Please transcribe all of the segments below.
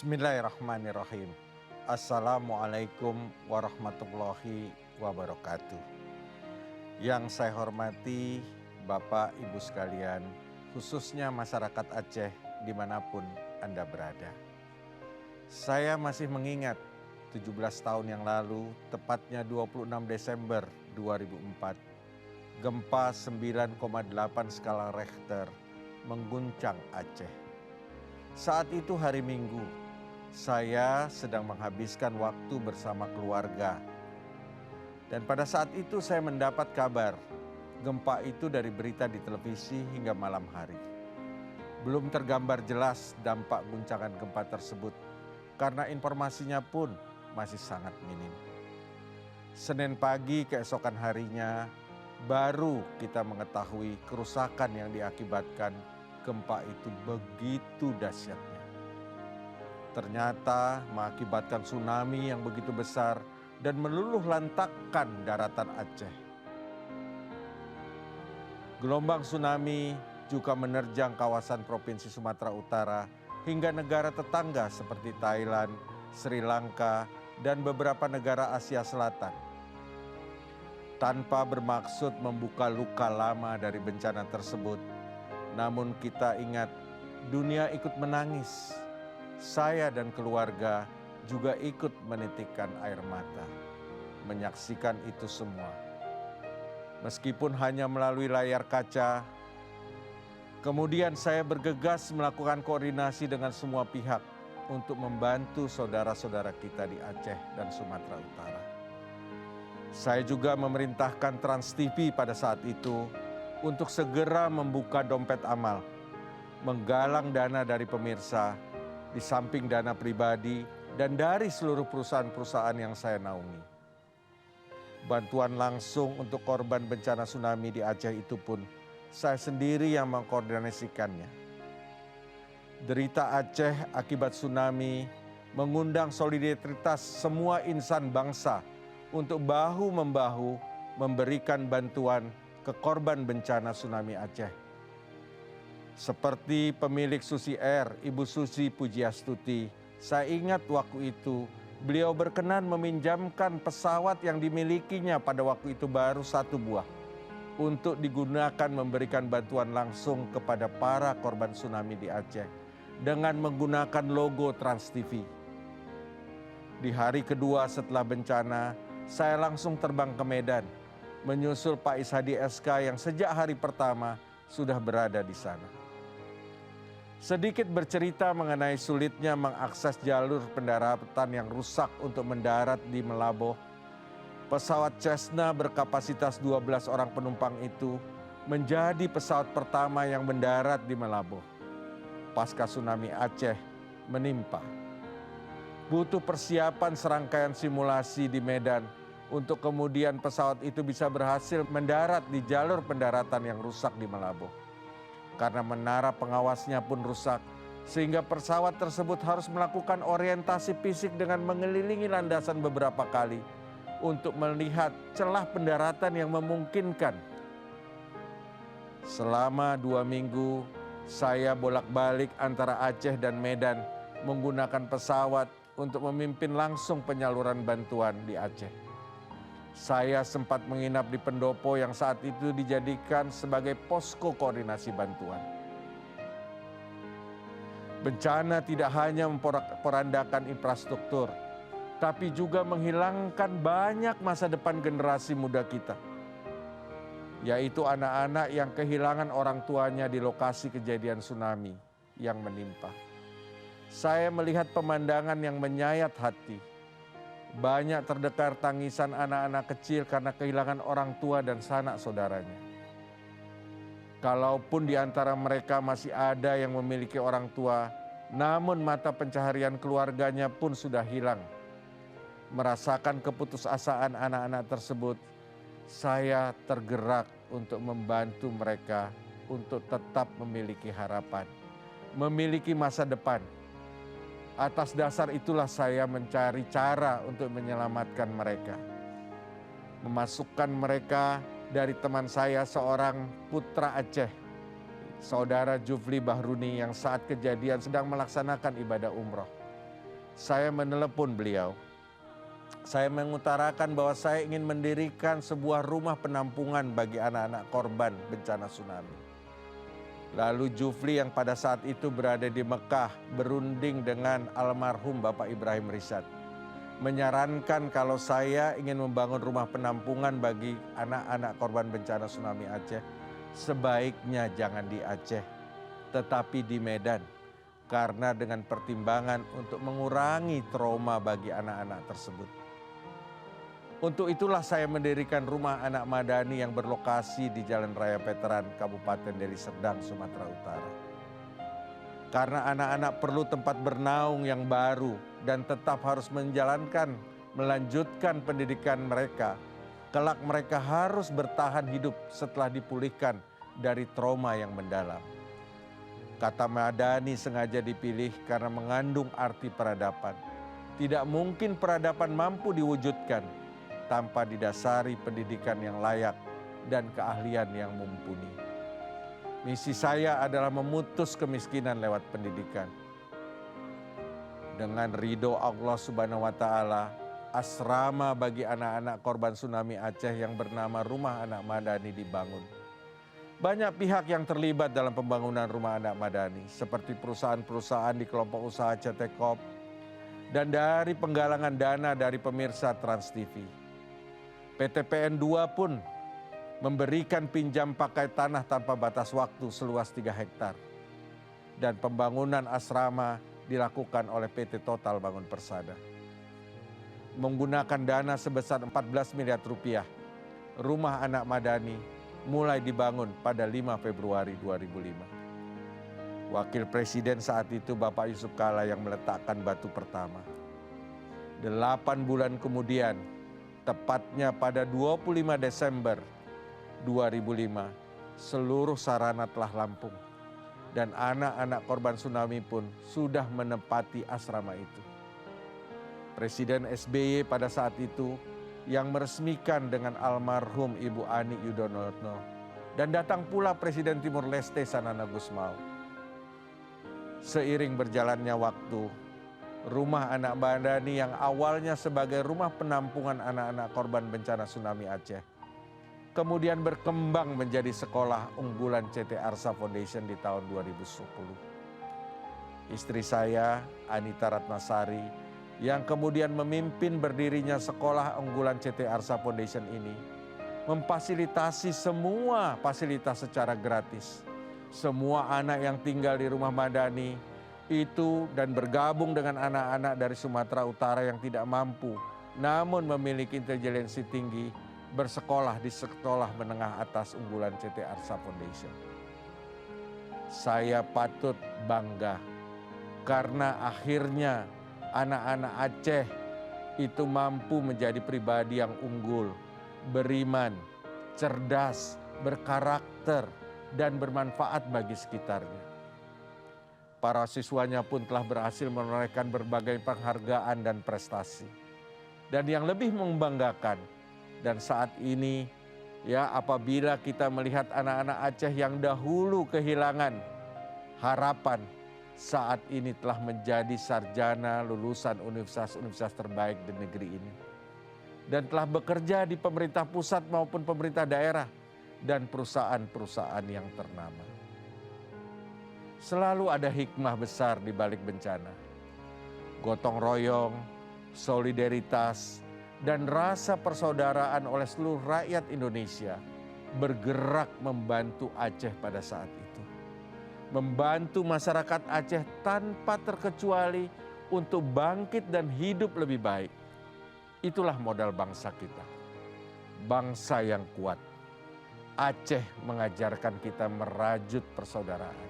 Bismillahirrahmanirrahim. Assalamualaikum warahmatullahi wabarakatuh. Yang saya hormati Bapak Ibu sekalian, khususnya masyarakat Aceh dimanapun Anda berada. Saya masih mengingat 17 tahun yang lalu, tepatnya 26 Desember 2004, gempa 9,8 skala Richter mengguncang Aceh. Saat itu hari Minggu, saya sedang menghabiskan waktu bersama keluarga. Dan pada saat itu saya mendapat kabar gempa itu dari berita di televisi hingga malam hari. Belum tergambar jelas dampak guncangan gempa tersebut karena informasinya pun masih sangat minim. Senin pagi keesokan harinya baru kita mengetahui kerusakan yang diakibatkan gempa itu begitu dahsyatnya. Ternyata mengakibatkan tsunami yang begitu besar dan meluluh lantakkan daratan Aceh. Gelombang tsunami juga menerjang kawasan Provinsi Sumatera Utara hingga negara tetangga seperti Thailand, Sri Lanka, dan beberapa negara Asia Selatan. Tanpa bermaksud membuka luka lama dari bencana tersebut, namun kita ingat, dunia ikut menangis. Saya dan keluarga juga ikut menitikkan air mata, menyaksikan itu semua. Meskipun hanya melalui layar kaca, kemudian saya bergegas melakukan koordinasi dengan semua pihak untuk membantu saudara-saudara kita di Aceh dan Sumatera Utara. Saya juga memerintahkan Trans TV pada saat itu untuk segera membuka dompet amal, menggalang dana dari pemirsa, di samping dana pribadi dan dari seluruh perusahaan-perusahaan yang saya naungi. Bantuan langsung untuk korban bencana tsunami di Aceh itu pun saya sendiri yang mengkoordinasikannya. Derita Aceh akibat tsunami mengundang solidaritas semua insan bangsa untuk bahu-membahu memberikan bantuan ke korban bencana tsunami Aceh. Seperti pemilik Susi Air, Ibu Susi Pujiastuti, saya ingat waktu itu beliau berkenan meminjamkan pesawat yang dimilikinya pada waktu itu baru 1 buah untuk digunakan memberikan bantuan langsung kepada para korban tsunami di Aceh dengan menggunakan logo Trans TV. Di hari kedua setelah bencana, saya langsung terbang ke Medan menyusul Pak Ishadi SK yang sejak hari pertama sudah berada di sana. Sedikit bercerita mengenai sulitnya mengakses jalur pendaratan yang rusak untuk mendarat di Melaboh. Pesawat Cessna berkapasitas 12 orang penumpang itu menjadi pesawat pertama yang mendarat di Melaboh pasca tsunami Aceh menimpa. Butuh persiapan serangkaian simulasi di Medan untuk kemudian pesawat itu bisa berhasil mendarat di jalur pendaratan yang rusak di Melaboh. Karena menara pengawasnya pun rusak, sehingga pesawat tersebut harus melakukan orientasi fisik dengan mengelilingi landasan beberapa kali untuk melihat celah pendaratan yang memungkinkan. Selama 2 minggu, saya bolak-balik antara Aceh dan Medan menggunakan pesawat untuk memimpin langsung penyaluran bantuan di Aceh. Saya sempat menginap di pendopo yang saat itu dijadikan sebagai posko koordinasi bantuan. Bencana tidak hanya memporak-porandakan infrastruktur, tapi juga menghilangkan banyak masa depan generasi muda kita, yaitu anak-anak yang kehilangan orang tuanya di lokasi kejadian tsunami yang menimpa. Saya melihat pemandangan yang menyayat hati. Banyak terdengar tangisan anak-anak kecil karena kehilangan orang tua dan sanak saudaranya. Kalaupun di antara mereka masih ada yang memiliki orang tua, namun mata pencaharian keluarganya pun sudah hilang. Merasakan keputusasaan anak-anak tersebut, saya tergerak untuk membantu mereka untuk tetap memiliki harapan, memiliki masa depan. Atas dasar itulah saya mencari cara untuk menyelamatkan mereka. Memasukkan mereka dari teman saya seorang putra Aceh, saudara Jufli Bahruni yang saat kejadian sedang melaksanakan ibadah umroh. saya menelepon beliau. Saya mengutarakan bahwa saya ingin mendirikan sebuah rumah penampungan bagi anak-anak korban bencana tsunami. Lalu Jufli yang pada saat itu berada di Mekah berunding dengan almarhum Bapak Ibrahim Rishad, menyarankan kalau saya ingin membangun rumah penampungan bagi anak-anak korban bencana tsunami Aceh, sebaiknya jangan di Aceh, tetapi di Medan. Karena dengan pertimbangan untuk mengurangi trauma bagi anak-anak tersebut. Untuk itulah saya mendirikan rumah anak Madani yang berlokasi di Jalan Raya Veteran, Kabupaten Deli Serdang, Sumatera Utara. Karena anak-anak perlu tempat bernaung yang baru dan tetap harus melanjutkan pendidikan mereka. Kelak mereka harus bertahan hidup setelah dipulihkan dari trauma yang mendalam. Kata Madani sengaja dipilih karena mengandung arti peradaban. Tidak mungkin peradaban mampu diwujudkan tanpa didasari pendidikan yang layak dan keahlian yang mumpuni. Misi saya adalah memutus kemiskinan lewat pendidikan. Dengan ridho Allah Subhanahu wa Ta'ala, asrama bagi anak-anak korban tsunami Aceh yang bernama Rumah Anak Madani dibangun. Banyak pihak yang terlibat dalam pembangunan Rumah Anak Madani, seperti perusahaan-perusahaan di kelompok usaha CT Corp, dan dari penggalangan dana dari pemirsa Trans TV. PT PN2 pun memberikan pinjam pakai tanah tanpa batas waktu seluas 3 hektar. Dan pembangunan asrama dilakukan oleh PT Total Bangun Persada. Menggunakan dana sebesar 14 miliar rupiah, Rumah Anak Madani mulai dibangun pada 5 Februari 2005. Wakil Presiden saat itu Bapak Yusuf Kala yang meletakkan batu pertama. 8 bulan kemudian, tepatnya pada 25 Desember 2005, seluruh sarana telah rampung. Dan anak-anak korban tsunami pun sudah menempati asrama itu. Presiden SBY pada saat itu yang meresmikan dengan almarhum Ibu Ani Yudhoyono, dan datang pula Presiden Timur Leste Sanana Gusmao. Seiring berjalannya waktu, Rumah Anak Madani yang awalnya sebagai rumah penampungan anak-anak korban bencana tsunami Aceh, kemudian berkembang menjadi sekolah unggulan CT Arsa Foundation di tahun 2010. Istri saya, Anita Ratnasari, yang kemudian memimpin berdirinya sekolah unggulan CT Arsa Foundation ini, memfasilitasi semua fasilitas secara gratis. Semua anak yang tinggal di Rumah Madani itu dan bergabung dengan anak-anak dari Sumatera Utara yang tidak mampu, namun memiliki intelijensi tinggi, bersekolah di sekolah menengah atas unggulan CT Arsa Foundation. Saya patut bangga karena akhirnya anak-anak Aceh itu mampu menjadi pribadi yang unggul, beriman, cerdas, berkarakter, dan bermanfaat bagi sekitarnya. Para siswanya pun telah berhasil menorehkan berbagai penghargaan dan prestasi. Dan yang lebih membanggakan, dan saat ini ya apabila kita melihat anak-anak Aceh yang dahulu kehilangan harapan, saat ini telah menjadi sarjana lulusan universitas-universitas terbaik di negeri ini. Dan telah bekerja di pemerintah pusat maupun pemerintah daerah dan perusahaan-perusahaan yang ternama. Selalu ada hikmah besar di balik bencana. Gotong royong, solidaritas, dan rasa persaudaraan oleh seluruh rakyat Indonesia bergerak membantu Aceh pada saat itu. Membantu masyarakat Aceh tanpa terkecuali untuk bangkit dan hidup lebih baik. Itulah modal bangsa kita. Bangsa yang kuat. Aceh mengajarkan kita merajut persaudaraan.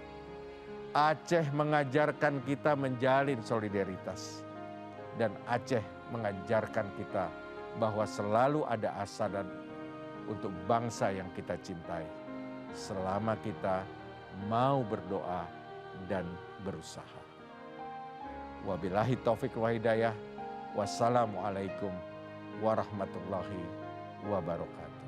Aceh mengajarkan kita menjalin solidaritas. Dan Aceh mengajarkan kita bahwa selalu ada asa dan untuk bangsa yang kita cintai. Selama kita mau berdoa dan berusaha. Wabillahi taufiq wa hidayah. Wassalamualaikum warahmatullahi wabarakatuh.